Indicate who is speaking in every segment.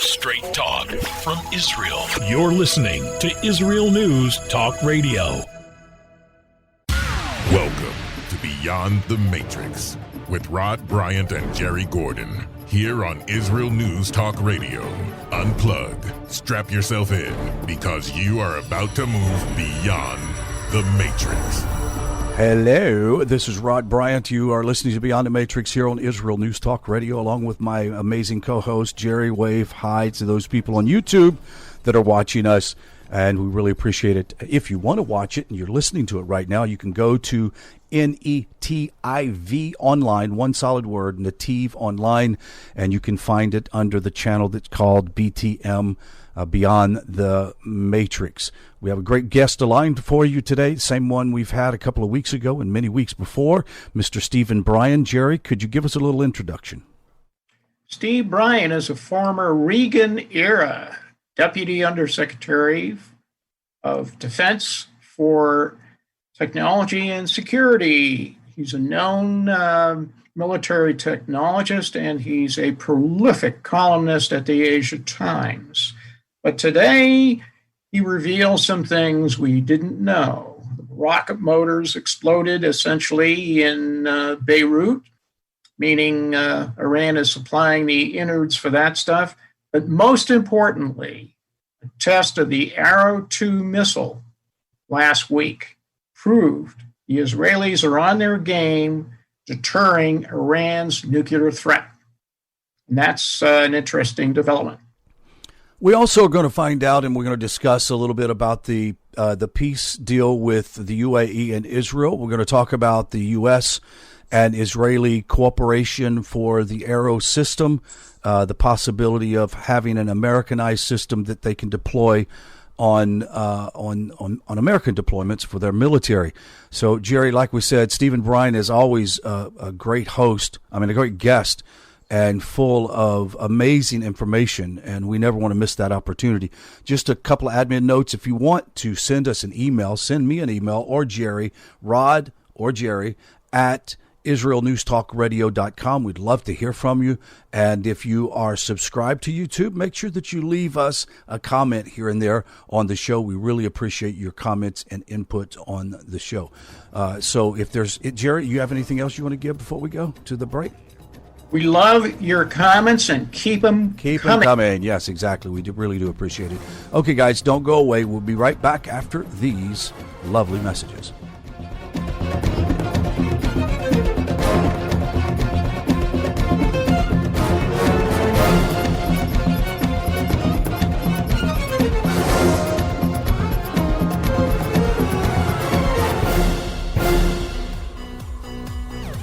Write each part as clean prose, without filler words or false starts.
Speaker 1: Straight talk from Israel. You're listening to Israel News Talk Radio.
Speaker 2: Welcome to Beyond the Matrix with Rod Bryant and Jerry Gordon. Here on Israel News Talk Radio. Unplug, strap yourself in, because you are about to move beyond the Matrix.
Speaker 3: Hello, this is Rod Bryant. You are listening to Beyond the Matrix here on Israel News Talk Radio, along with my amazing co-host, Jerry. Wave hi to those people on YouTube that are watching us, and we really appreciate it. If you want to watch it and you're listening to it right now, you can go to NETIV online, one solid word, Nativ online, and you can find it under the channel that's called BTM, Beyond the Matrix. We have a great guest aligned for you today, same one we've had a couple of weeks ago and many weeks before, Mr. Stephen Bryen. Jerry, could you give us a little introduction?
Speaker 4: Steve Bryen is a former Reagan era Deputy Undersecretary of Defense for Technology and Security. He's a known military technologist, and he's a prolific columnist at the Asia Times. But today, he reveals some things we didn't know. Rocket motors exploded essentially in Beirut, meaning Iran is supplying the innards for that stuff. But most importantly, a test of the Arrow 2 missile last week proved the Israelis are on their game deterring Iran's nuclear threat. And that's an interesting development.
Speaker 3: We also are going to find out, and we're going to discuss a little bit about the peace deal with the UAE and Israel. We're going to talk about the U.S. and Israeli cooperation for the Arrow system, the possibility of having an Americanized system that they can deploy on American deployments for their military. So, Jerry, like we said, Stephen Bryen is always a great host. I mean, a great guest, and full of amazing information, and we never want to miss that opportunity. Just a couple of admin notes. If you want to send us an email, send me an email, or Jerry, Rod or Jerry, at IsraelNewsTalkRadio.com. We'd love to hear from you. And if you are subscribed to YouTube, make sure that you leave us a comment here and there on the show. We really appreciate your comments and input on the show. So if there's, Jerry, you have anything else you want to give before we go to the break?
Speaker 4: We love your comments, and keep them coming.
Speaker 3: Yes, exactly. We really do appreciate it. Okay, guys, don't go away. We'll be right back after these lovely messages.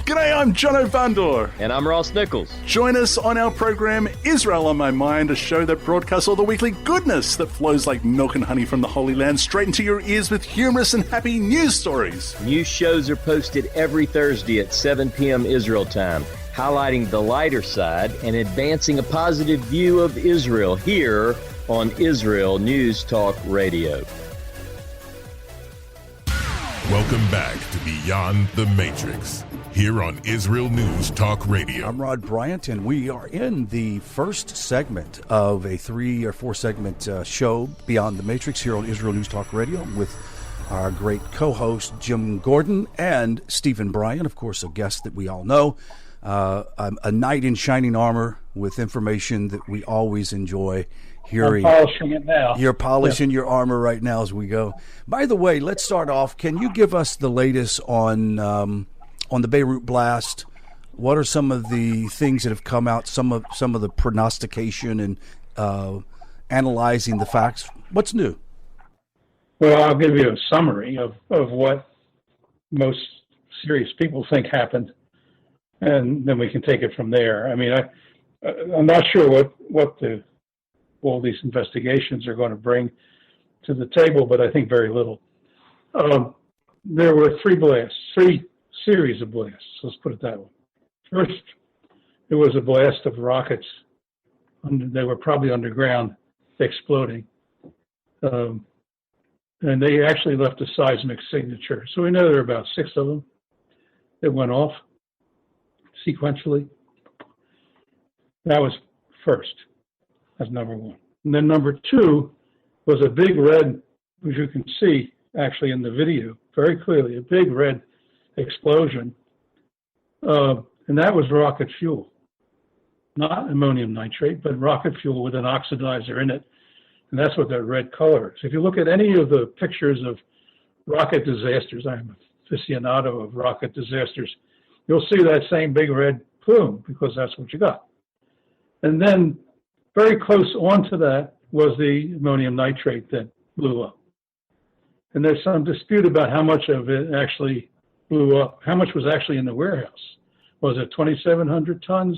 Speaker 5: G'day, I'm Jono Vandor.
Speaker 6: And I'm Ross Nichols.
Speaker 5: Join us on our program, Israel on My Mind, a show that broadcasts all the weekly goodness that flows like milk and honey from the Holy Land straight into your ears with humorous and happy news stories.
Speaker 6: New shows are posted every Thursday at 7 p.m. Israel time, highlighting the lighter side and advancing a positive view of Israel here on Israel News Talk Radio.
Speaker 2: Welcome back to Beyond the Matrix, here on Israel News Talk Radio.
Speaker 3: I'm Rod Bryant, and we are in the first segment of a 3 or 4 segment show, Beyond the Matrix, here on Israel News Talk Radio, with our great co-host, Jim Gordon, and Stephen Bryen, of course, a guest that we all know, a knight in shining armor with information that we always enjoy hearing.
Speaker 4: I'm polishing it now.
Speaker 3: You're polishing your armor right now as we go. By the way, let's start off. Can you give us the latest on the Beirut blast? What are some of the things that have come out? Some of the prognostication and analyzing the facts. What's new?
Speaker 7: Well, I'll give you a summary of what most serious people think happened, and then we can take it from there. I mean, I'm not sure what all these investigations are going to bring to the table, but I think very little. There were 3 series of blasts. Let's put it that way. First, it was a blast of rockets. They were probably underground, exploding. And they actually left a seismic signature. So we know there are about 6 of them that went off sequentially. That was first. That's number one. And then number two was a big red, as you can see actually in the video very clearly, a big red explosion. And that was rocket fuel, not ammonium nitrate, but rocket fuel with an oxidizer in it. And that's what that red color is. If you look at any of the pictures of rocket disasters, I'm an aficionado of rocket disasters, you'll see that same big red plume because that's what you got. And then very close onto that was the ammonium nitrate that blew up. And there's some dispute about how much of it actually blew up, how much was actually in the warehouse. Was it 2,700 tons?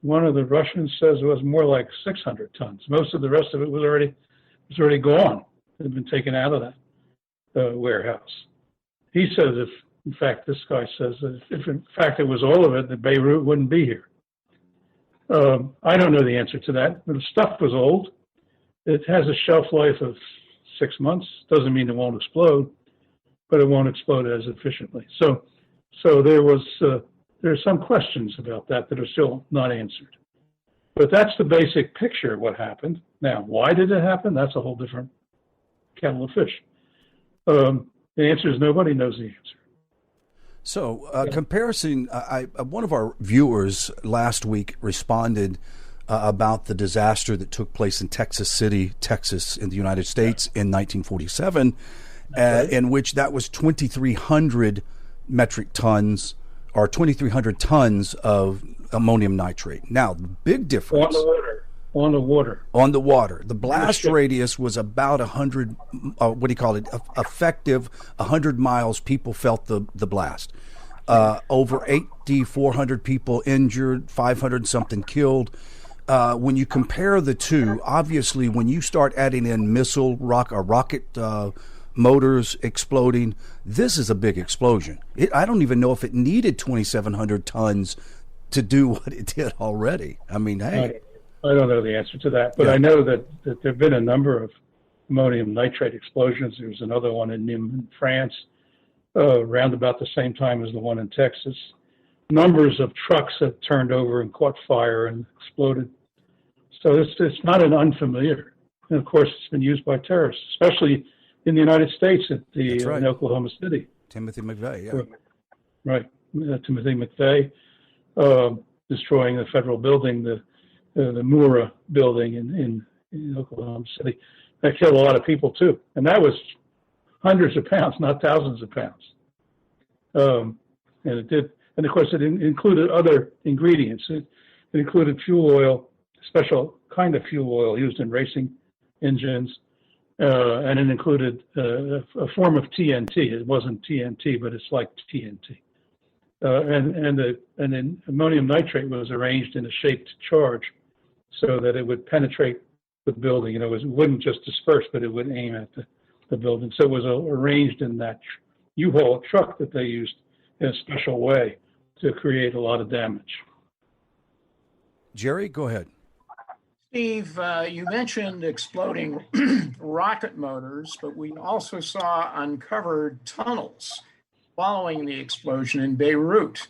Speaker 7: One of the Russians says it was more like 600 tons. Most of the rest of it was already gone. It had been taken out of that warehouse. He says in fact, this guy says that if in fact it was all of it, the Beirut wouldn't be here. I don't know the answer to that, but the stuff was old. It has a shelf life of 6 months. Doesn't mean it won't explode, but it won't explode as efficiently. So there's some questions about that are still not answered. But that's the basic picture of what happened. Now, why did it happen? That's a whole different kettle of fish. The answer is nobody knows the answer.
Speaker 3: So, comparison, one of our viewers last week responded about the disaster that took place in Texas City, Texas, in the United States in 1947, in which that was 2,300 metric tons or 2,300 tons of ammonium nitrate. Now, the big difference...
Speaker 7: On the water. The blast radius was about 100, effective 100 miles. People felt the blast. Over 8,400 people injured, 500 something killed. When you compare the two, obviously, when you start adding in rocket motors exploding, this is a big explosion. I don't even know if it needed 2,700 tons to do what it did already. I mean, hey. I don't know the answer to that, but yeah. I know that there have been a number of ammonium nitrate explosions. There was another one in Nîmes in France, around about the same time as the one in Texas. Numbers of trucks have turned over and caught fire and exploded. So it's not an unfamiliar. And of course, it's been used by terrorists, especially in the United States in Oklahoma City.
Speaker 3: Timothy McVeigh, yeah.
Speaker 7: Right, Timothy McVeigh, destroying the federal building, the Mura building in Oklahoma City. That killed a lot of people too. And that was hundreds of pounds, not thousands of pounds. And it did. And of course, it included other ingredients. It included fuel oil, a special kind of fuel oil used in racing engines. And it included a form of TNT. It wasn't TNT, but it's like TNT. And then ammonium nitrate was arranged in a shaped charge so that it would penetrate the building. It wouldn't just disperse, but it would aim at the building. So it was arranged in that U-Haul truck that they used in a special way to create a lot of damage.
Speaker 3: Jerry, go ahead.
Speaker 4: Steve, you mentioned exploding rocket motors, but we also saw uncovered tunnels following the explosion in Beirut.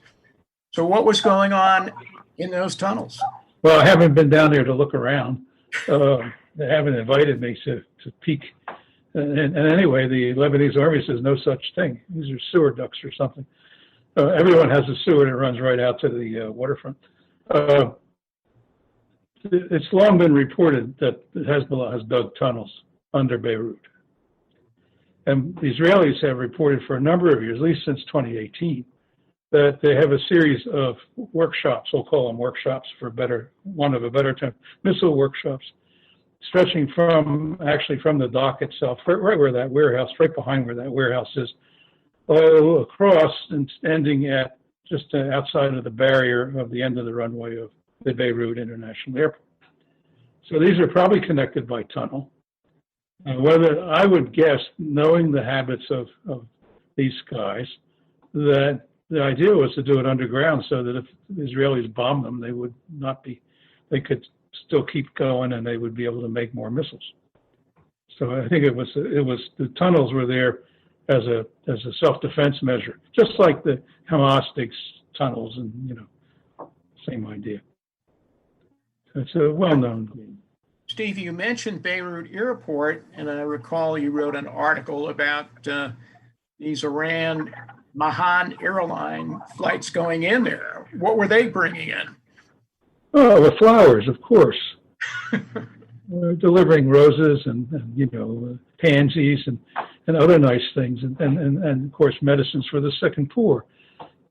Speaker 4: So what was going on in those tunnels?
Speaker 7: Well, I haven't been down there to look around. They haven't invited me to peek. And anyway, the Lebanese Army says no such thing. These are sewer ducts or something. Everyone has a sewer that runs right out to the waterfront. It's long been reported that Hezbollah has dug tunnels under Beirut. And the Israelis have reported for a number of years, at least since 2018, that they have a series of workshops, we'll call them workshops for want of a better term, missile workshops, stretching from the dock itself, right where that warehouse, right behind where that warehouse is, all across and ending at just outside of the barrier of the end of the runway of the Beirut International Airport. So these are probably connected by tunnel. Whether I would guess, knowing the habits of these guys, that the idea was to do it underground so that if the Israelis bombed them, they could still keep going and they would be able to make more missiles. So I think it was the tunnels were there as a self-defense measure, just like the Hamas digs tunnels, and same idea. It's a well-known.
Speaker 4: Steve, you mentioned Beirut Airport, and I recall you wrote an article about these Iran Mahan airline flights going in there. What were they bringing in?
Speaker 7: Oh, the flowers, of course. Delivering roses and pansies and other nice things, and of course medicines for the sick and poor.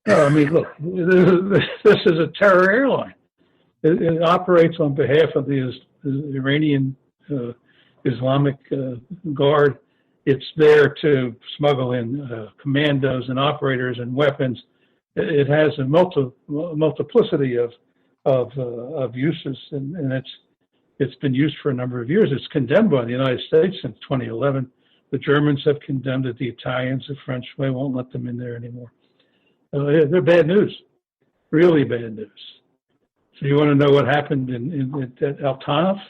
Speaker 7: I mean, look, this is a terror airline. It operates on behalf of the Iranian Islamic Guard. It's there to smuggle in commandos and operators and weapons. It has a multiplicity of uses, and it's been used for a number of years. It's condemned by the United States since 2011. The Germans have condemned it. The Italians, the French, they won't let them in there anymore. They're bad news, really bad news. So you want to know what happened at Al Tanf?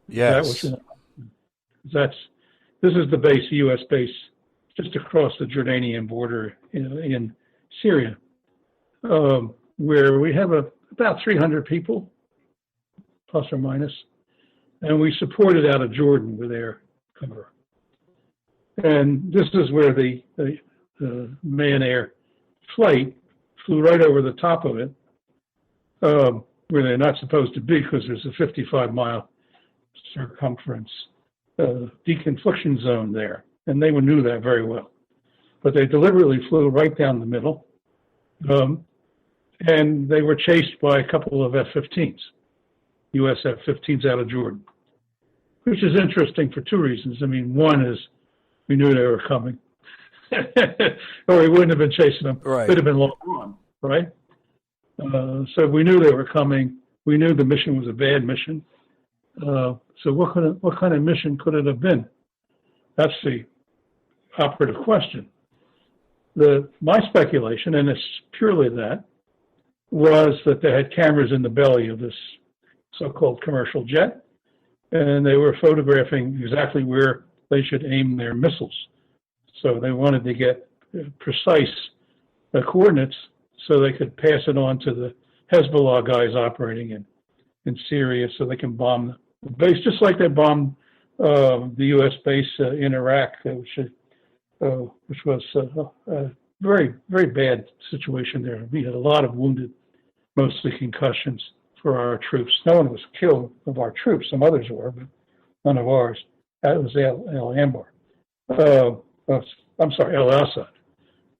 Speaker 3: Yes.
Speaker 7: This is the base, U.S. base, just across the Jordanian border in Syria, where we have about 300 people, plus or minus, and we support it out of Jordan with air cover. And this is where the Mahan Air flight flew right over the top of it, where they're not supposed to be because there's a 55-mile circumference deconfliction zone there, and they knew that very well. But they deliberately flew right down the middle, and they were chased by a couple of F-15s, U.S. F-15s out of Jordan, which is interesting for two reasons. I mean, one is we knew they were coming, or we wouldn't have been chasing them.
Speaker 3: Right.
Speaker 7: It would have been long gone, right? So we knew they were coming. We knew the mission was a bad mission. So what kind of mission could it have been? That's the operative question. My speculation, and it's purely that, was that they had cameras in the belly of this so-called commercial jet, and they were photographing exactly where they should aim their missiles. So they wanted to get precise coordinates so they could pass it on to the Hezbollah guys operating in Syria so they can bomb the base, just like they bombed the U.S. base in Iraq, which was a very, very bad situation there. We had a lot of wounded, mostly concussions for our troops. No one was killed of our troops. Some others were, but none of ours. That was El Anbar. I'm sorry, El Assad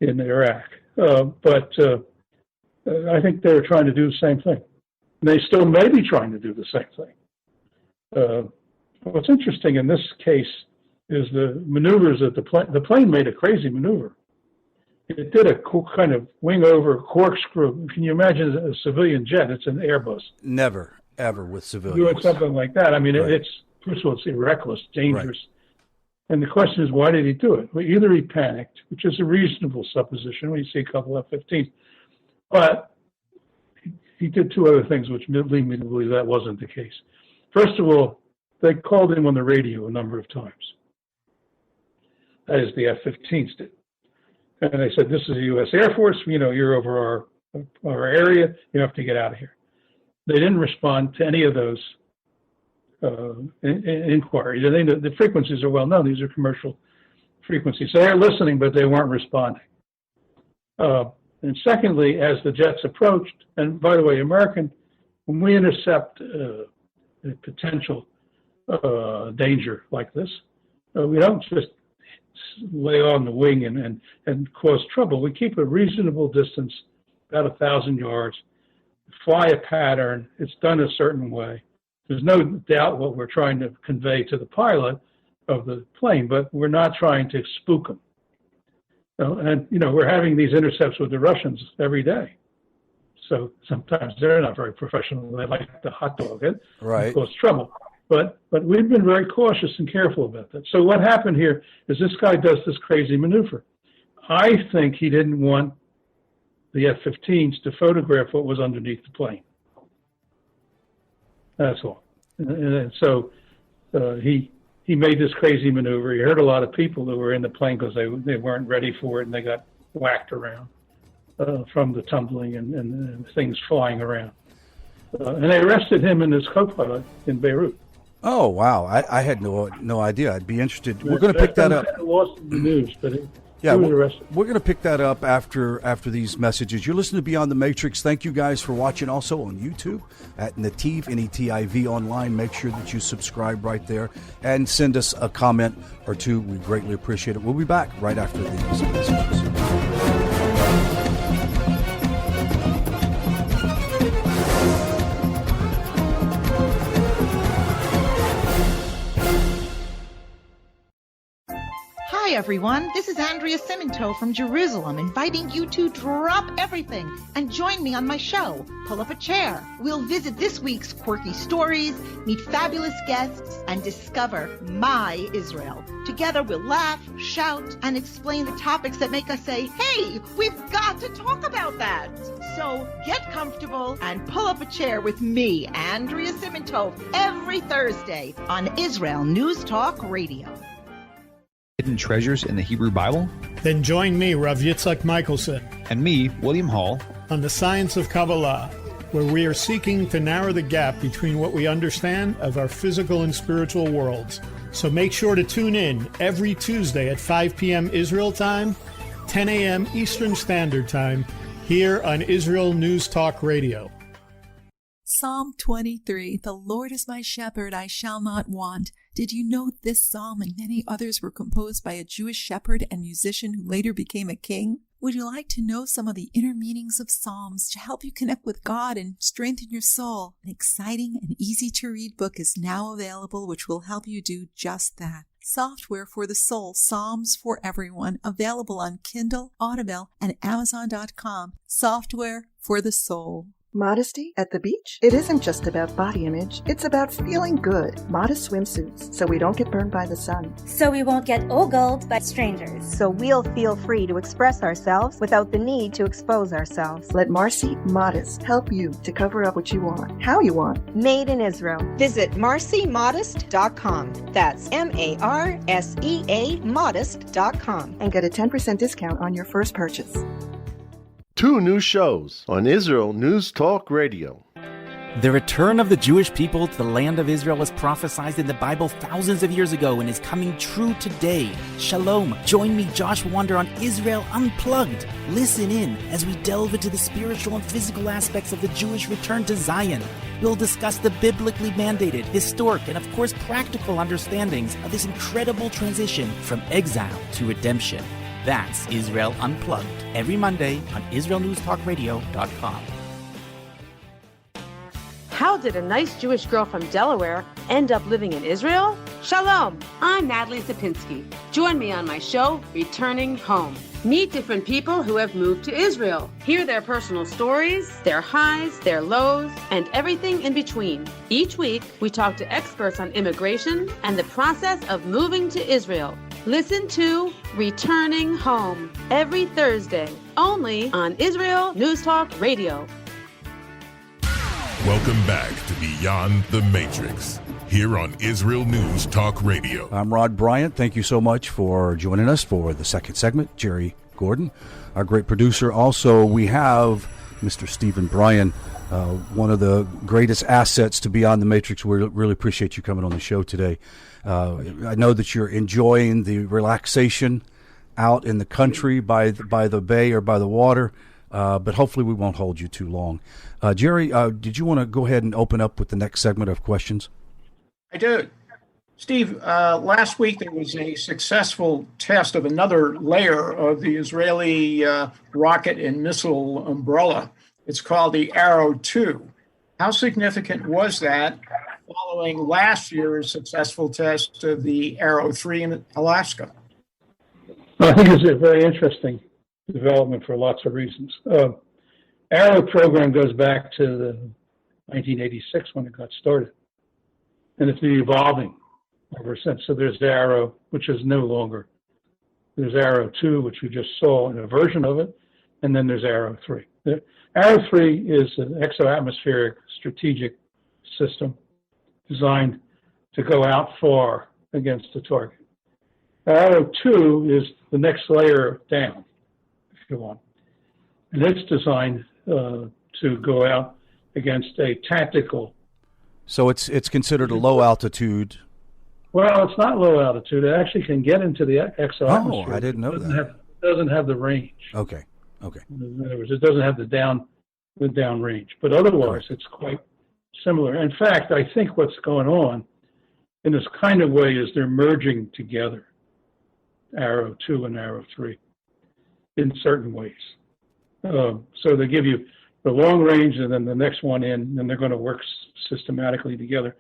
Speaker 7: in Iraq. But I think they were trying to do the same thing. And they still may be trying to do the same thing. What's interesting in this case is the maneuvers that the plane made a crazy maneuver. It did a kind of wing over corkscrew. Can you imagine a civilian jet? It's an Airbus.
Speaker 3: Never, ever with civilians.
Speaker 7: Doing something like that. I mean,
Speaker 3: Right.
Speaker 7: it's, first of all, it's reckless, dangerous. Right. And the question is, why did he do it? Well, either he panicked, which is a reasonable supposition when you see a couple of F-15s, but he did two other things which lead me to believe that wasn't the case. First of all, they called him on the radio a number of times. That is, the F-15s did. And they said, this is the U.S. Air Force, you're over our area, you have to get out of here. They didn't respond to any of those inquiries. The frequencies are well known. These are commercial frequencies. So they're listening, but they weren't responding. And secondly, as the jets approached, and by the way, when we intercept a potential danger like this, we don't just lay on the wing and cause trouble. We keep a reasonable distance, about 1,000 yards, fly a pattern. It's done a certain way. There's no doubt what we're trying to convey to the pilot of the plane, but we're not trying to spook them. We're having these intercepts with the Russians every day. So sometimes they're not very professional. They like to hot dog it,
Speaker 3: right,
Speaker 7: and cause trouble. But we've been very cautious and careful about that. So what happened here is this guy does this crazy maneuver. I think he didn't want the F-15s to photograph what was underneath the plane. That's all. And so he made this crazy maneuver. He hurt a lot of people that were in the plane because they weren't ready for it, and they got whacked around from the tumbling and things flying around. And they arrested him and his co-pilot in Beirut.
Speaker 3: Oh, wow. I had no idea. I'd be interested. We're going to pick that up.
Speaker 7: Lost in the news, but
Speaker 3: we're going to pick that up after these messages. You're listening to Beyond the Matrix. Thank you guys for watching also on YouTube at Nativ, Netiv online. Make sure that you subscribe right there and send us a comment or two. We greatly appreciate it. We'll be back right after these messages.
Speaker 8: Hi everyone, this is Andrea Simento from Jerusalem, inviting you to drop everything and join me on my show, Pull Up a Chair. We'll visit this week's quirky stories, meet fabulous guests, and discover my Israel. Together we'll laugh, shout, and explain the topics that make us say, hey, we've got to talk about that. So get comfortable and pull up a chair with me, Andrea Simento, every Thursday on Israel News Talk Radio.
Speaker 9: Hidden treasures in the Hebrew Bible?
Speaker 10: Then join me, Rav Yitzhak Michelson,
Speaker 9: and me, William Hall,
Speaker 10: on the Science of Kabbalah, where we are seeking to narrow the gap between what we understand of our physical and spiritual worlds. So make sure to tune in every Tuesday at 5 p.m. Israel time, 10 a.m. Eastern Standard Time, here on Israel News Talk Radio.
Speaker 11: Psalm 23, the Lord is my shepherd, I shall not want. Did you know this psalm and many others were composed by a Jewish shepherd and musician who later became a king? Would you like to know some of the inner meanings of psalms to help you connect with God and strengthen your soul? An exciting and easy-to-read book is now available which will help you do just that. Software for the Soul, Psalms for Everyone, available on Kindle, Audible, and Amazon.com. Software for the Soul.
Speaker 12: Modesty at the beach? It isn't just about body image. It's about feeling good. Modest swimsuits, so we don't get burned by the sun.
Speaker 13: So we won't get ogled by strangers.
Speaker 14: So we'll feel free to express ourselves without the need to expose ourselves.
Speaker 12: Let Marcy Modest help you to cover up what you want, how you want.
Speaker 14: Made in Israel.
Speaker 15: Visit marcymodest.com. That's MARSEA modest.com.
Speaker 12: And get a 10% discount on your first purchase.
Speaker 16: 2 new shows on Israel News Talk Radio.
Speaker 17: The return of the Jewish people to the land of Israel was prophesied in the Bible thousands of years ago and is coming true today. Shalom. Join me, Josh Wander, on Israel Unplugged. Listen in as we delve into the spiritual and physical aspects of the Jewish return to Zion. We'll discuss the biblically mandated, historic, and of course practical understandings of this incredible transition from exile to redemption. That's Israel Unplugged, every Monday on IsraelNewsTalkRadio.com.
Speaker 18: How did a nice Jewish girl from Delaware end up living in Israel? Shalom, I'm Natalie Sapinski. Join me on my show, Returning Home. Meet different people who have moved to Israel. Hear their personal stories, their highs, their lows, and everything in between. Each week, we talk to experts on immigration and the process of moving to Israel. Listen to Returning Home every Thursday, only on Israel News Talk Radio.
Speaker 2: Welcome back to Beyond the Matrix, here on Israel News Talk Radio.
Speaker 3: I'm Rod Bryant. Thank you so much for joining us for the second segment. Jerry Gordon, our great producer. Also, we have Mr. Stephen Bryen, one of the greatest assets to Beyond the Matrix. We really appreciate you coming on the show today. I know that you're enjoying the relaxation out in the country by the bay or by the water, but hopefully we won't hold you too long. Jerry, did you want to go ahead and open up with the next segment of questions?
Speaker 4: I do. Steve, last week there was a successful test of another layer of the Israeli rocket and missile umbrella. It's called the Arrow 2. How significant was that following last year's successful test of the Arrow 3 in Alaska?
Speaker 7: I think it's a very interesting development for lots of reasons. Arrow program goes back to the 1986 when it got started, and it's been evolving ever since. So there's the Arrow, which is no longer. There's Arrow 2, which we just saw in a version of it, and then there's Arrow 3. The Arrow 3 is an exo-atmospheric strategic system designed to go out far against the target. Arrow 2 is the next layer down, if you want. And it's designed to go out against a tactical
Speaker 3: So it's considered a low altitude.
Speaker 7: Well, it's not low altitude. It actually can get into the exoatmosphere.
Speaker 3: Oh, I didn't know that.
Speaker 7: It doesn't have the range.
Speaker 3: Okay.
Speaker 7: In other words, it doesn't have the down range. But otherwise, it's quite similar. In fact, I think what's going on in this kind of way is they're merging together Arrow 2 and Arrow 3 in certain ways. So they give you the long range and then the next one in, and they're going to work systematically together.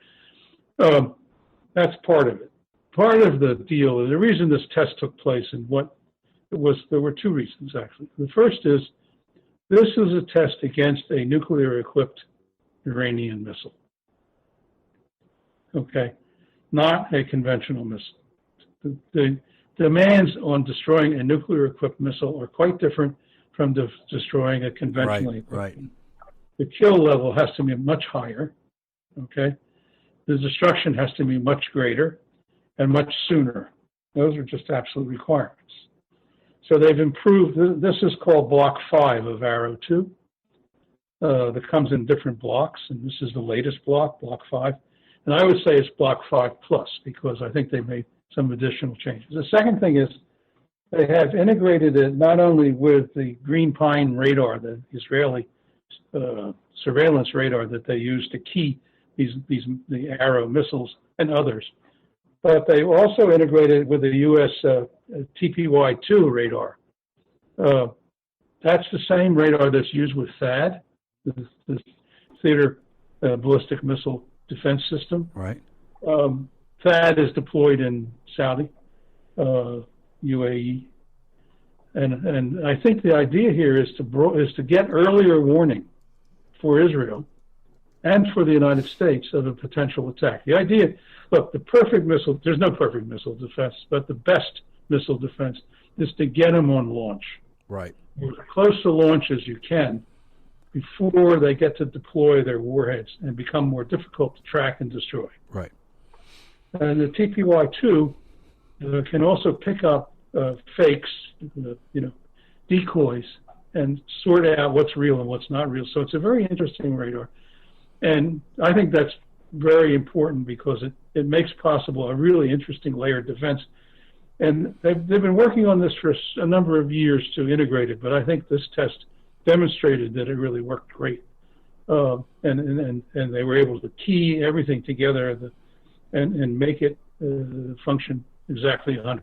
Speaker 7: That's part of it. Part of the deal, the reason this test took place and what it was, there were two reasons actually. The first is this is a test against a nuclear-equipped Iranian missile. Okay, not a conventional missile. The demands on destroying a nuclear-equipped missile are quite different from destroying a conventionally equipped.
Speaker 3: Right.
Speaker 7: The kill level has to be much higher. Okay, the destruction has to be much greater and much sooner. Those are just absolute requirements. So they've improved. This is called Block 5 of Arrow 2. That comes in different blocks, and this is the latest block, Block 5. And I would say it's Block 5 plus because I think they made some additional changes. The second thing is they have integrated it not only with the Green Pine radar, the Israeli surveillance radar that they use to key the Arrow missiles and others, but they also integrated it with the U.S. TPY-2 radar. That's the same radar that's used with THAAD, the Theater Ballistic Missile Defense System.
Speaker 3: Right.
Speaker 7: THAAD is deployed in Saudi, UAE, and I think the idea here is to get earlier warning for Israel and for the United States of a potential attack. The idea, look, the perfect missile, there's no perfect missile defense, but the best missile defense is to get them on launch.
Speaker 3: Right.
Speaker 7: As close to launch as you can before they get to deploy their warheads and become more difficult to track and destroy.
Speaker 3: Right.
Speaker 7: And the TPY-2 can also pick up fakes, decoys, and sort out what's real and what's not real. So it's a very interesting radar. And I think that's very important because it makes possible a really interesting layered defense. And they've been working on this for a number of years to integrate it, but I think this test demonstrated that it really worked great. And they were able to key everything together and make it function exactly 100%.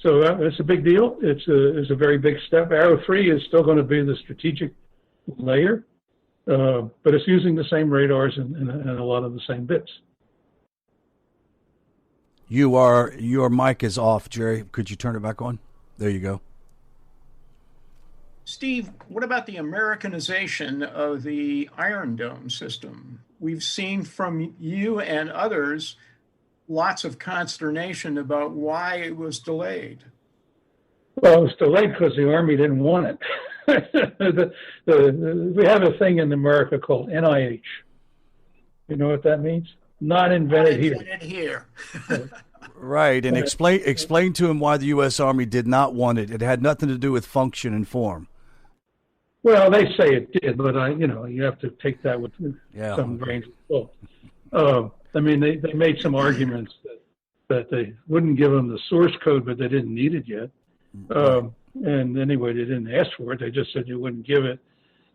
Speaker 7: So it's a big deal. It's a very big step. Arrow 3 is still going to be the strategic layer, but it's using the same radars and a lot of the same bits.
Speaker 3: Your mic is off, Jerry. Could you turn it back on? There you go.
Speaker 4: Steve, what about the Americanization of the Iron Dome system? We've seen from you and others lots of consternation about why it was delayed.
Speaker 7: Well, it was delayed because the Army didn't want it. We have a thing in America called NIH. You know what that means? Not invented
Speaker 4: here.
Speaker 3: Right, and explain to him why the U.S. Army did not want it. It had nothing to do with function and form.
Speaker 7: Well, they say it did, but you have to take that with some grains of salt. I mean, they made some arguments that they wouldn't give them the source code, but they didn't need it yet. And anyway, they didn't ask for it. They just said you wouldn't give it.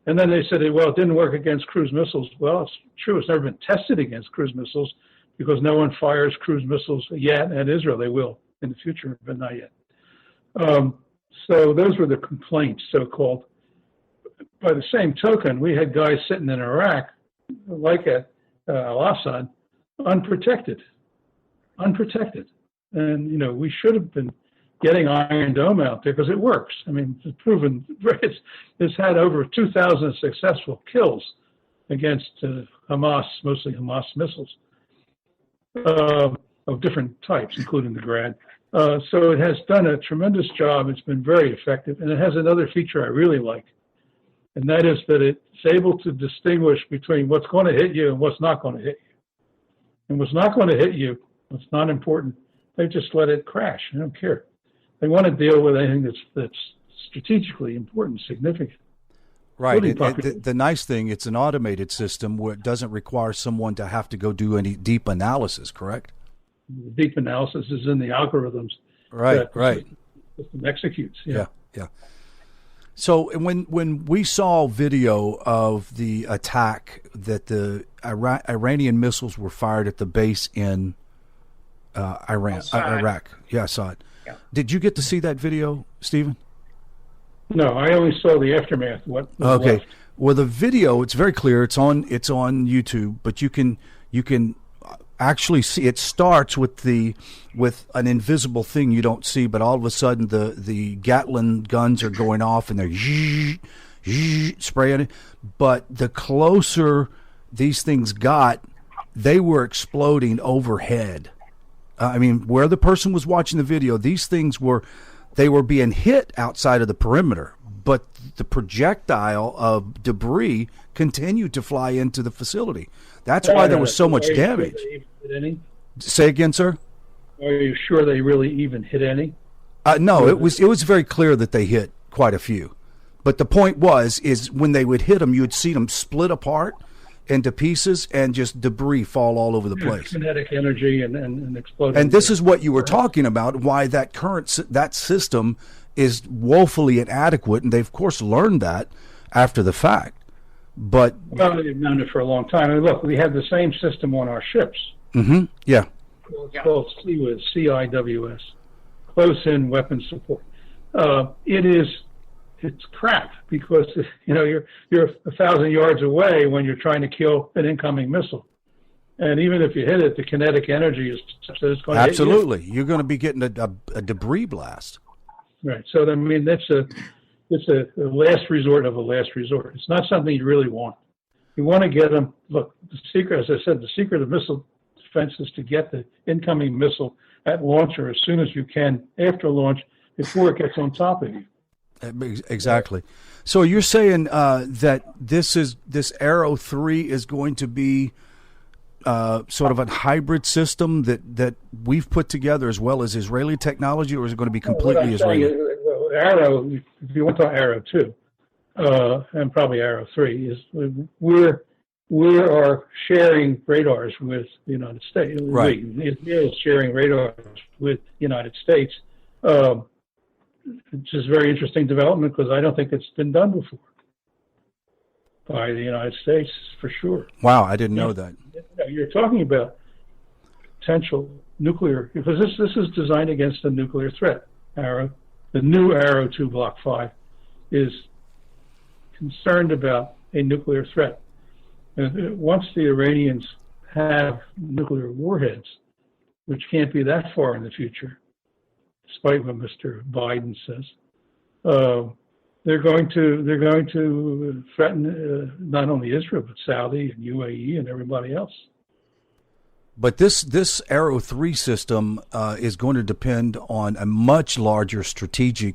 Speaker 7: And then they said, well, it didn't work against cruise missiles. Well, it's true. It's never been tested against cruise missiles because no one fires cruise missiles yet at Israel. They will in the future, but not yet. So those were the complaints, so-called. By the same token, we had guys sitting in Iraq, like at Al-Assad, unprotected. And, we should have been getting Iron Dome out there because it works. I mean, it's proven, it's had over 2,000 successful kills against Hamas, mostly Hamas missiles of different types, including the Grad. So it has done a tremendous job. It's been very effective. And it has another feature I really like, and that is that it's able to distinguish between what's going to hit you and what's not going to hit you. And what's not going to hit you, what's not important, they just let it crash. They don't care. They want to deal with anything that's strategically important, significant.
Speaker 3: Right. The nice thing, it's an automated system where it doesn't require someone to have to go do any deep analysis, correct?
Speaker 7: The deep analysis is in the algorithms.
Speaker 3: Right.
Speaker 7: The system executes.
Speaker 3: Yeah. So when we saw video of the attack that the Iranian missiles were fired at the base in Iraq. Yeah, I saw it. Yeah. Did you get to see that video, Stephen?
Speaker 7: No, I only saw the aftermath. What was
Speaker 3: okay.
Speaker 7: left.
Speaker 3: Well, the video, it's very clear. It's on YouTube, but you can actually see. It starts with an invisible thing you don't see, but all of a sudden the Gatling guns are going off and they're spraying it. But the closer these things got, they were exploding overhead. I mean, where the person was watching the video, these things were being hit outside of the perimeter, but the projectile of debris continued to fly into the facility. That's why there was so much damage. Say again, sir?
Speaker 7: Are you sure they really even hit any?
Speaker 3: No, it was very clear that they hit quite a few. But the point is when they would hit them, you would see them split apart into pieces and just debris fall all over the place.
Speaker 7: Kinetic energy and exploding.
Speaker 3: And this is what you were talking about, why that system is woefully inadequate, and they've of course learned that after the fact. But
Speaker 7: they've known it for a long time. And look, we have the same system on our ships.
Speaker 3: Mm-hmm. Yeah.
Speaker 7: It's called CIWS, CIWS, close-in weapons support. It's crap because you're 1,000 yards away when you're trying to kill an incoming missile, and even if you hit it, the kinetic energy is such that it's going to
Speaker 3: absolutely.
Speaker 7: hit you.
Speaker 3: You're going to be getting a debris blast.
Speaker 7: Right. So I mean, it's a last resort of a last resort. It's not something you really want. You want to get them. Look, the secret, as I said, the secret of missile defense is to get the incoming missile at launch or as soon as you can after launch before it gets on top of you.
Speaker 3: Exactly. So you're saying that this Arrow 3 is going to be sort of a hybrid system that we've put together as well as Israeli technology, or is it going to be completely Israeli?
Speaker 7: Arrow, if you want to talk Arrow 2, and probably Arrow 3, is we are sharing radars with the United States.
Speaker 3: Right.
Speaker 7: Israel is sharing radars with the United States. It's just a very interesting development because I don't think it's been done before by the United States, for sure.
Speaker 3: Wow, I didn't know that.
Speaker 7: You're talking about potential nuclear, because this is designed against a nuclear threat. The new Arrow 2 Block 5 is concerned about a nuclear threat. And once the Iranians have nuclear warheads, which can't be that far in the future, despite what Mr. Biden says, they're going to threaten not only Israel but Saudi and UAE and everybody else.
Speaker 3: But this Arrow 3 system is going to depend on a much larger strategic,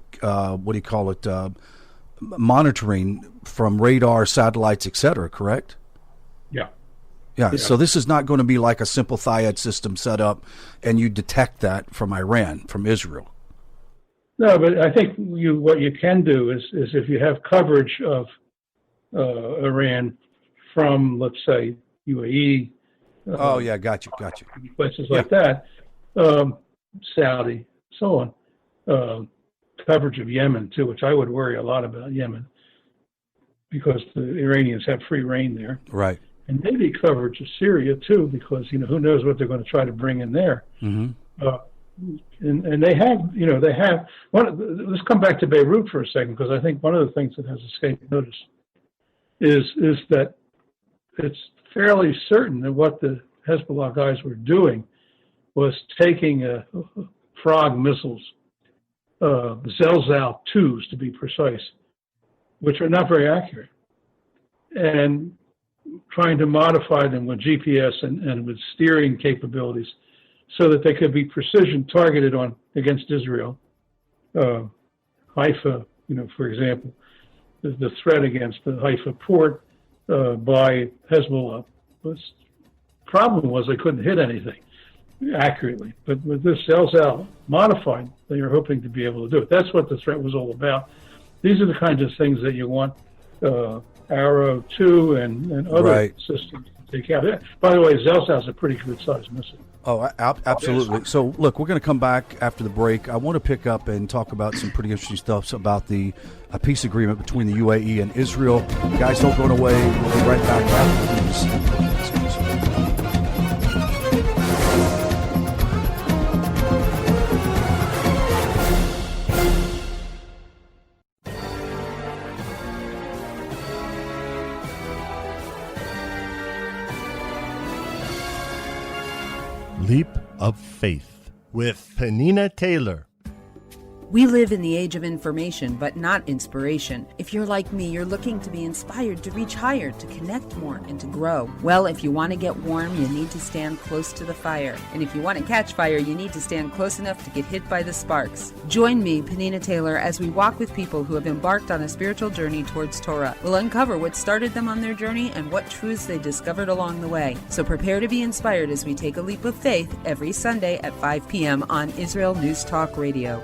Speaker 3: monitoring from radar, satellites, etc. Correct? Yeah. So this is not going to be like a simple Thiad system set up, and you detect that from Iran, from Israel.
Speaker 7: No, but I think what you can do is if you have coverage of Iran from, let's say, UAE.
Speaker 3: Got you.
Speaker 7: Places like that, Saudi, so on. Coverage of Yemen too, which I would worry a lot about Yemen, because the Iranians have free reign there.
Speaker 3: Right.
Speaker 7: And maybe coverage of Syria too, because who knows what they're going to try to bring in there.
Speaker 3: Mm-hmm.
Speaker 7: And they have let's come back to Beirut for a second, because I think one of the things that has escaped notice is that it's fairly certain that what the Hezbollah guys were doing was taking Frog missiles, Zelzal 2s to be precise, which are not very accurate, and trying to modify them with GPS and with steering capabilities so that they could be precision targeted against Israel. Haifa, for example, the threat against the Haifa port by Hezbollah. The problem was they couldn't hit anything accurately. But with this Zelzal modified, they are hoping to be able to do it. That's what the threat was all about. These are the kinds of things that you want Arrow 2 and other systems to take out. By the way, Zelsa's a pretty good-sized missile.
Speaker 3: Oh, absolutely. So, look, we're going to come back after the break. I want to pick up and talk about some pretty interesting stuff about the peace agreement between the UAE and Israel. You guys, don't go away. We'll be right back after these.
Speaker 16: Leap of Faith with Penina Taylor.
Speaker 19: We live in the age of information, but not inspiration. If you're like me, you're looking to be inspired to reach higher, to connect more, and to grow. Well, if you want to get warm, you need to stand close to the fire. And if you want to catch fire, you need to stand close enough to get hit by the sparks. Join me, Penina Taylor, as we walk with people who have embarked on a spiritual journey towards Torah. We'll uncover what started them on their journey and what truths they discovered along the way. So prepare to be inspired as we take a leap of faith every Sunday at 5 p.m. on Israel News Talk Radio.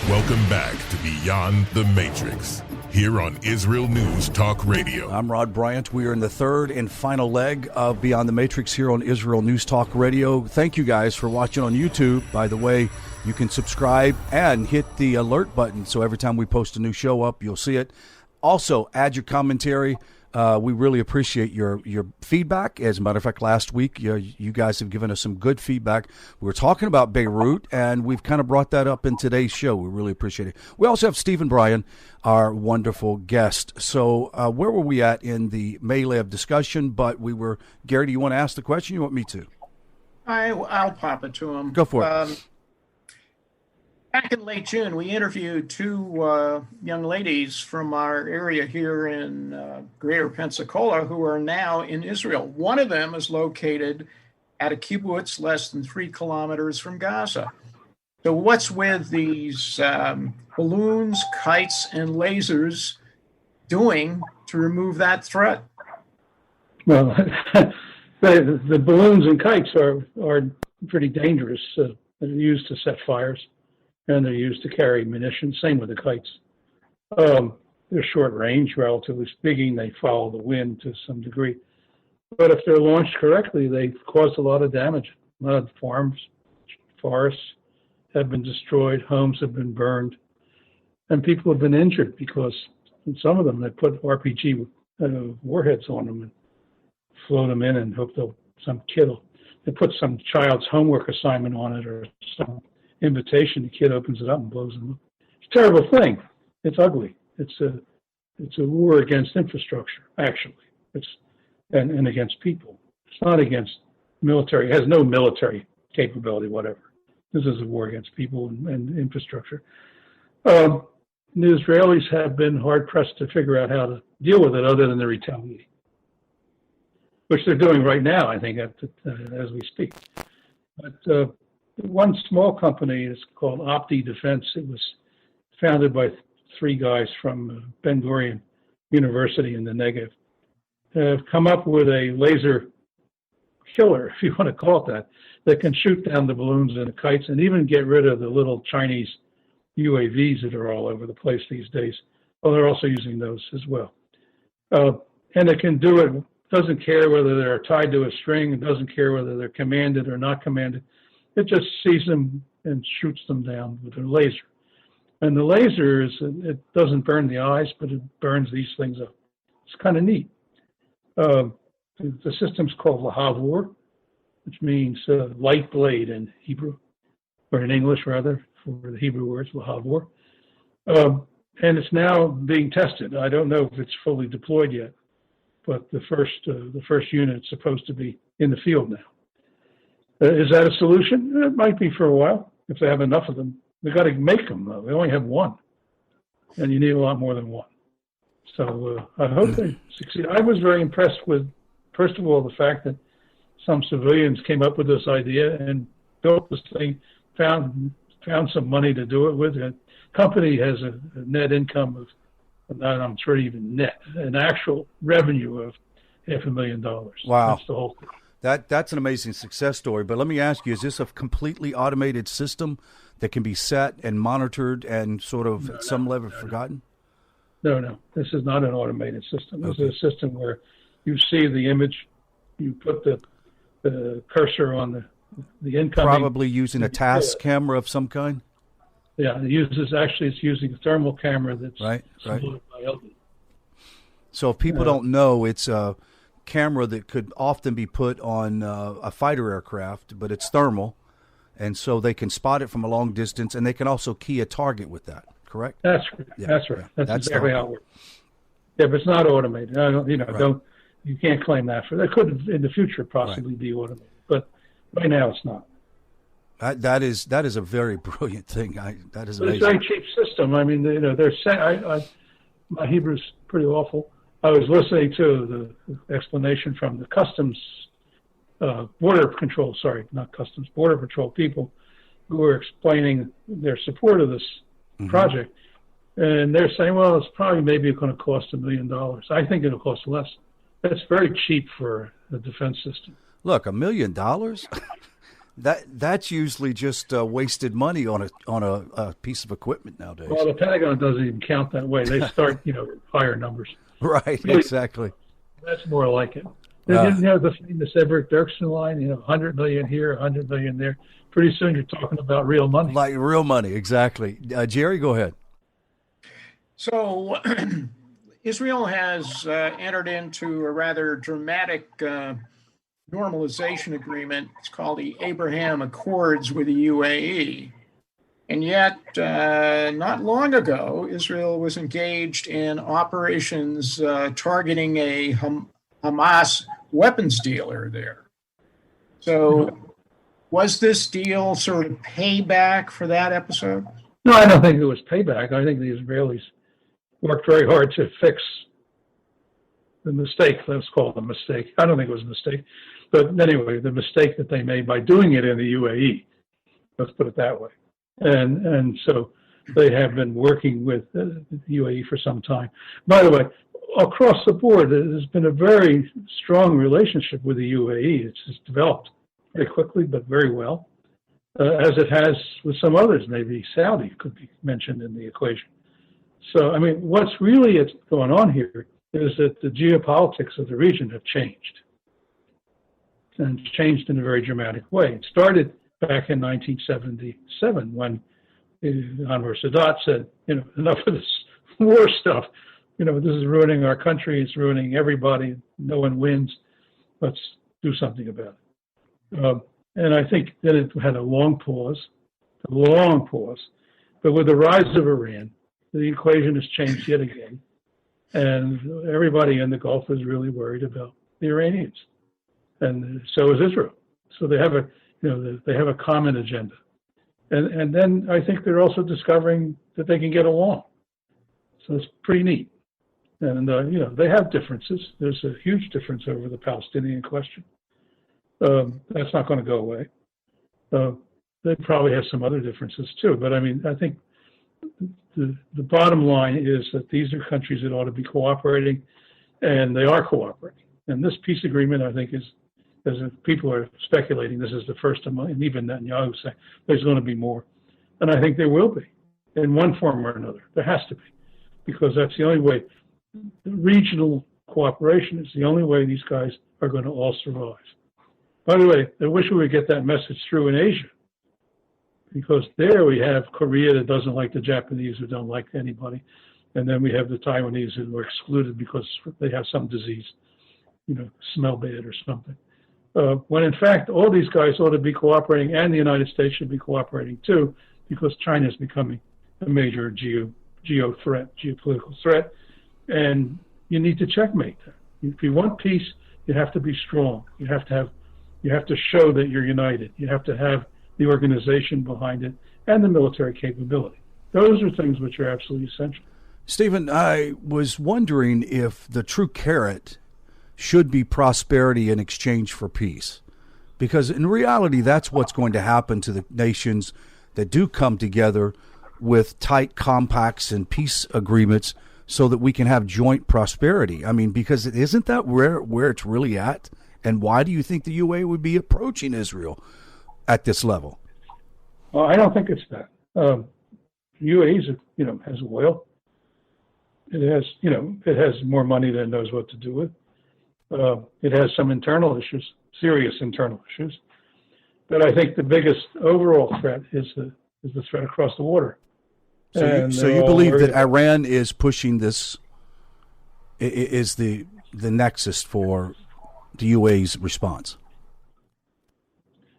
Speaker 2: Welcome back to Beyond the Matrix, here on Israel News Talk Radio.
Speaker 3: I'm Rod Bryant. We are in the third and final leg of Beyond the Matrix here on Israel News Talk Radio. Thank you guys for watching on YouTube. By the way, you can subscribe and hit the alert button so every time we post a new show up, you'll see it. Also, add your commentary. We really appreciate your feedback. As a matter of fact, last week, you guys have given us some good feedback. We were talking about Beirut, and we've kind of brought that up in today's show. We really appreciate it. We also have Stephen Bryen, our wonderful guest. So where were we at in the melee of discussion? But Gary, do you want to ask the question? You want me to?
Speaker 4: I'll pop it to him.
Speaker 3: Go for it.
Speaker 4: Back in late June, we interviewed two young ladies from our area here in greater Pensacola who are now in Israel. One of them is located at a kibbutz less than 3 kilometers from Gaza. So what's with these balloons, kites, and lasers doing to remove that threat?
Speaker 7: Well, the balloons and kites are pretty dangerous. They're used to set fires. And they're used to carry munitions. Same with the kites. They're short range, relatively speaking. They follow the wind to some degree. But if they're launched correctly, they cause a lot of damage. A lot of farms, forests have been destroyed. Homes have been burned. And people have been injured because in some of them, they put RPG warheads on them and float them in and hope they put some child's homework assignment on it or some invitation. The kid opens it up and blows them up. It's a terrible thing. It's ugly. It's a war against infrastructure, actually. And against people. It's not against military. It has no military capability, whatever. This is a war against people and infrastructure. The Israelis have been hard-pressed to figure out how to deal with it other than the retaliating, which they're doing right now, I think, as we speak. But one small company is called Opti Defense. It was founded by 3 guys from Ben Gurion University in the Negev. Have come up with a laser killer, if you want to call it that can shoot down the balloons and the kites and even get rid of the little Chinese UAVs that are all over the place these days. Well, they're also using those as well. And it can do it, doesn't care whether they're tied to a string, it doesn't care whether they're commanded or not commanded. It just sees them and shoots them down with a laser. And the laser, it doesn't burn the eyes, but it burns these things up. It's kind of neat. The system's called Lahavor, which means light blade in Hebrew, or in English, rather, for the Hebrew words, Lahavor. And it's now being tested. I don't know if it's fully deployed yet, but the first unit is supposed to be in the field now. Is that a solution? It might be for a while, if they have enough of them. They've got to make them, though. They only have one, and you need a lot more than one. So I hope they succeed. I was very impressed with, first of all, the fact that some civilians came up with this idea and built this thing, found some money to do it with. The company has a net income of, I'm sure even net, an actual revenue of $500,000.
Speaker 3: Wow.
Speaker 7: That's the whole thing.
Speaker 3: That's an amazing success story. But let me ask you, is this a completely automated system that can be set and monitored and sort of at some level forgotten?
Speaker 7: No. This is not an automated system. This is a system where you see the image, you put the cursor on the incoming.
Speaker 3: Probably using a task camera of some kind?
Speaker 7: Yeah, it's using a thermal camera that's
Speaker 3: right.
Speaker 7: supported by LD.
Speaker 3: So if people don't know, it's a camera that could often be put on a fighter aircraft, but it's thermal, and so they can spot it from a long distance, and they can also key a target with that. Correct?
Speaker 7: That's right. That's exactly how it works. Yeah, but it's not automated. You can't claim that for that. Could in the future possibly be automated, but right now it's not.
Speaker 3: That is a very brilliant thing. That is amazing.
Speaker 7: It's a very cheap system. I mean, they're saying my Hebrew's pretty awful. I was listening to the explanation from the border patrol people who were explaining their support of this project. And they're saying, well, it's probably maybe going to cost $1 million. I think it'll cost less. That's very cheap for a defense system.
Speaker 3: Look, $1 million? That's usually just wasted money on a piece of equipment nowadays.
Speaker 7: Well, the Pentagon doesn't even count that way. They start, higher numbers.
Speaker 3: Right, exactly.
Speaker 7: That's more like it. They didn't have the famous Everett Dirksen line, $100 million here, $100 million there. Pretty soon you're talking about real money.
Speaker 3: Like real money, exactly. Jerry, go ahead.
Speaker 4: So Israel has entered into a rather dramatic normalization agreement. It's called the Abraham Accords with the UAE. And yet, not long ago, Israel was engaged in operations targeting a Hamas weapons dealer there. So was this deal sort of payback for that episode?
Speaker 7: No, I don't think it was payback. I think the Israelis worked very hard to fix the mistake. Let's call it a mistake. I don't think it was a mistake. But anyway, the mistake that they made by doing it in the UAE. Let's put it that way. And so they have been working with the UAE for some time. By the way, across the board, there's been a very strong relationship with the UAE. It's just developed very quickly, but very well, as it has with some others. Maybe Saudi could be mentioned in the equation. So, I mean, what's really going on here is that the geopolitics of the region have changed, and changed in a very dramatic way. It started back in 1977 when Anwar Sadat said, enough of this war stuff. This is ruining our country. It's ruining everybody. No one wins. Let's do something about it. And I think that it had a long pause. But with the rise of Iran, the equation has changed yet again. And everybody in the Gulf is really worried about the Iranians. And so is Israel. So they have a common agenda. And then I think they're also discovering that they can get along. So it's pretty neat. And, they have differences. There's a huge difference over the Palestinian question. That's not going to go away. They probably have some other differences too. But I mean, I think the bottom line is that these are countries that ought to be cooperating, and they are cooperating. And this peace agreement, I think, is, as people are speculating, this is the first of mine, and even Netanyahu saying there's going to be more. And I think there will be, in one form or another. There has to be, because that's the only way. The regional cooperation is the only way these guys are going to all survive. By the way, I wish we would get that message through in Asia, because there we have Korea that doesn't like the Japanese, who don't like anybody. And then we have the Taiwanese who are excluded because they have some disease, smell bad or something. When in fact, all these guys ought to be cooperating, and the United States should be cooperating too, because China is becoming a major geopolitical threat, and you need to checkmate that. If you want peace, you have to be strong. You have to show that you're united. You have to have the organization behind it and the military capability. Those are things which are absolutely essential.
Speaker 3: Stephen, I was wondering if the true carrot should be prosperity in exchange for peace. Because in reality, that's what's going to happen to the nations that do come together with tight compacts and peace agreements so that we can have joint prosperity. I mean, because isn't that where it's really at? And why do you think the UAE would be approaching Israel at this level?
Speaker 7: Well, I don't think it's that. UAE has oil. it has more money than it knows what to do with. It has some internal issues, serious internal issues. But I think the biggest overall threat is the threat across the water.
Speaker 3: So you believe that Iran is pushing this, is the nexus for the UAE's response?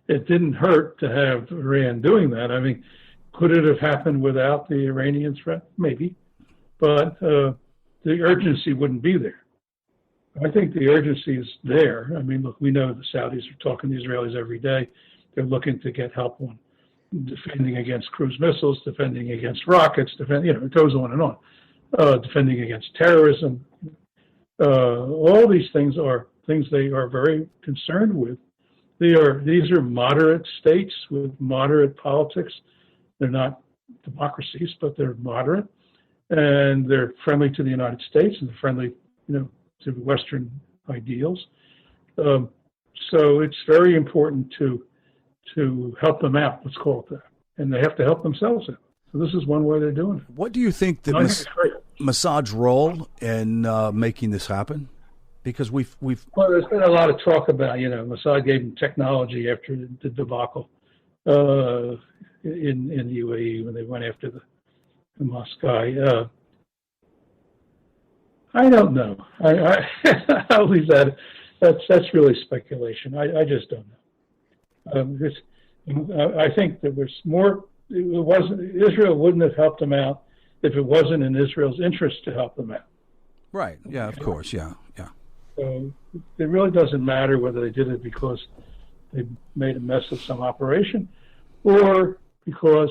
Speaker 7: It didn't hurt to have Iran doing that. I mean, could it have happened without the Iranian threat? Maybe. But the urgency wouldn't be there. I think the urgency is there. I mean, look, we know the Saudis are talking to the Israelis every day. They're looking to get help on defending against cruise missiles, defending against rockets, it goes on and on. Defending against terrorism. All these things are things they are very concerned with. These are moderate states with moderate politics. They're not democracies, but they're moderate, and they're friendly to the United States, and they're friendly, to Western ideals. So it's very important to help them out. Let's call it that, and they have to help themselves out. So this is one way they're doing it.
Speaker 3: What do you think that Mossad's role in making this happen? Because we've
Speaker 7: there's been a lot of talk about Mossad gave him technology after the debacle in the UAE when they went after the Hamas guy. I don't know. I'll leave that. That's really speculation. I just don't know. I think there was more. Israel wouldn't have helped them out if it wasn't in Israel's interest to help them out.
Speaker 3: Right. Yeah. Of course. Yeah.
Speaker 7: So it really doesn't matter whether they did it because they made a mess of some operation or because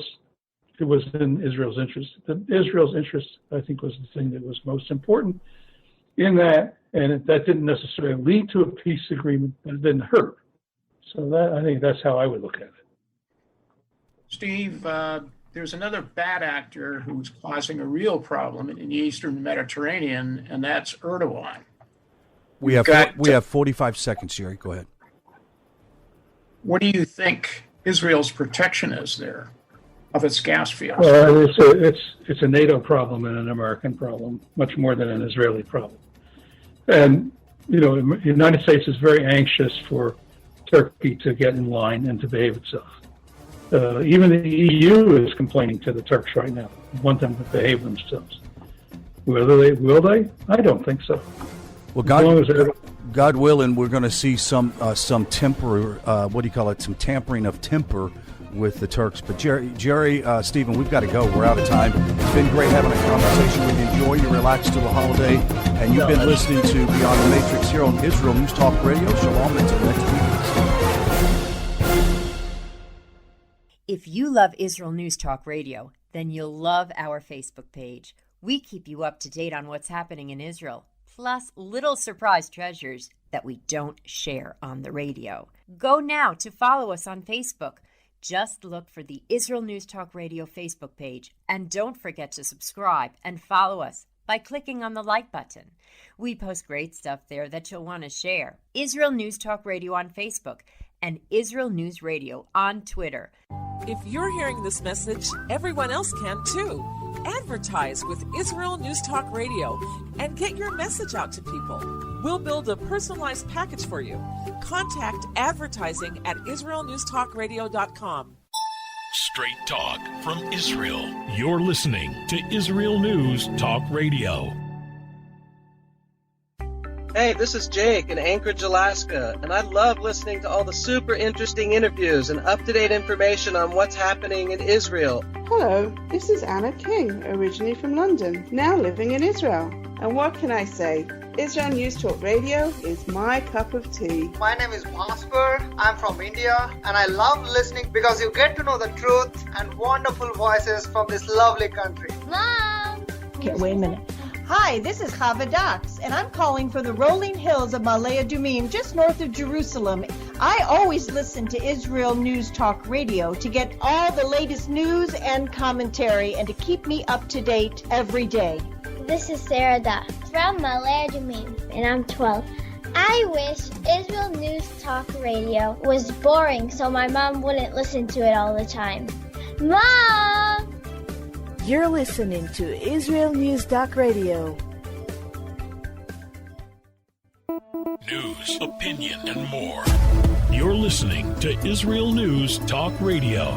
Speaker 7: it was in Israel's interest. Israel's interest, I think, was the thing that was most important in that, and that didn't necessarily lead to a peace agreement, but it didn't hurt. So I think that's how I would look at it.
Speaker 4: Steve, there's another bad actor who's causing a real problem in the Eastern Mediterranean, and that's Erdogan.
Speaker 3: We have 45 seconds, Jerry. Go ahead.
Speaker 4: What do you think Israel's protection is there of its gas fields?
Speaker 7: It's a NATO problem and an American problem, much more than an Israeli problem. And the United States is very anxious for Turkey to get in line and to behave itself. Even the EU is complaining to the Turks right now. They want them to behave themselves. Will they? I don't think so.
Speaker 3: Well, God willing, we're going to see some temper. What do you call it? Some tampering of temper with the Turks. But Jerry, Stephen, we've got to go. We're out of time. It's been great having a conversation with you. Enjoy your relax to the holiday. And you've been listening to Beyond the Matrix here on Israel News Talk Radio. Shalom until next week.
Speaker 20: If you love Israel News Talk Radio, then you'll love our Facebook page. We keep you up to date on what's happening in Israel, plus little surprise treasures that we don't share on the radio. Go now to follow us on Facebook. Just look for the Israel News Talk Radio Facebook page, and don't forget to subscribe and follow us by clicking on the like button. We post great stuff there that you'll want to share. Israel News Talk Radio on Facebook and Israel News Radio on Twitter.
Speaker 21: If you're hearing this message, everyone else can too. Advertise with Israel News Talk Radio and get your message out to people. We'll build a personalized package for you. Contact advertising at israelnewstalkradio.com.
Speaker 1: Straight talk from Israel. You're listening to Israel News Talk Radio.
Speaker 22: Hey, this is Jake in Anchorage, Alaska, and I love listening to all the super interesting interviews and up-to-date information on what's happening in Israel.
Speaker 23: Hello, this is Anna King, originally from London, now living in Israel. And what can I say? Israel News Talk Radio is my cup of tea.
Speaker 24: My name is Bhaskar. I'm from India, and I love listening because you get to know the truth and wonderful voices from this lovely country.
Speaker 25: Mom! Okay, wait a minute. Hi, this is Chava Dax, and I'm calling from the rolling hills of Ma'ale Adumim, just north of Jerusalem. I always listen to Israel News Talk Radio to get all the latest news and commentary and to keep me up to date every day.
Speaker 26: This is Sarah Dax from Ma'ale Adumim, and I'm 12. I wish Israel News Talk Radio was boring so my mom wouldn't listen to it all the time. Mom!
Speaker 5: You're listening to Israel News Talk Radio.
Speaker 1: News, opinion, and more. You're listening to Israel News Talk Radio.